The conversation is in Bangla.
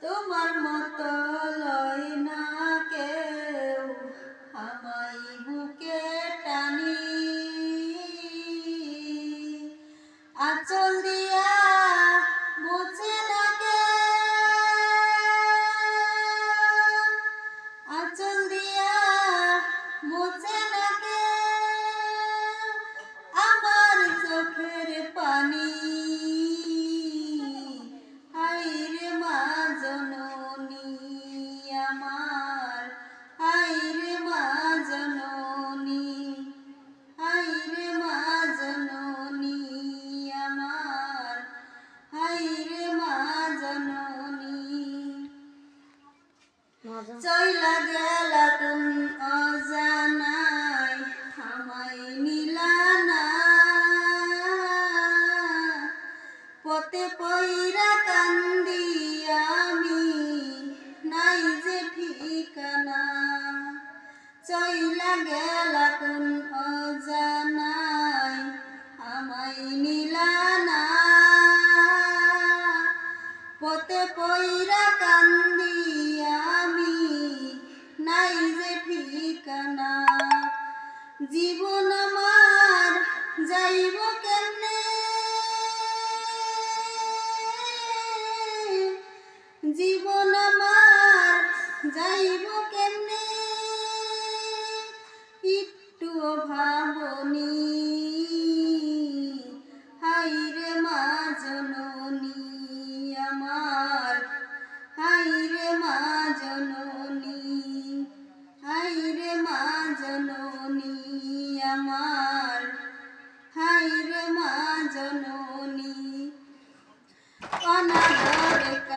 তোমার মতো লয় না কেউ আমায় বুকে টানি, আঁচল দিয়া মুছে না কেউ, আঁচল দিয়া মুছে না কেউ আমার চোখের পানি। হায়রে মা জননী আমার, হায়রে মা জননী, হায়রে মা জননী আমার, হায়রে মা জননী। চইলা গেলা কোন অজানায় আমায় নিলা না, পথে পইরা কান্দি আমি নাই যে ঠিকানা। চইলা গেলা কোন অজানায় আমায় নিলা না, পথে পইরা কান্দি আমি নাই যে ঠিকানা। জীবন আমার যাইব কেমনে, জীবন আমার যাইব কেমনে,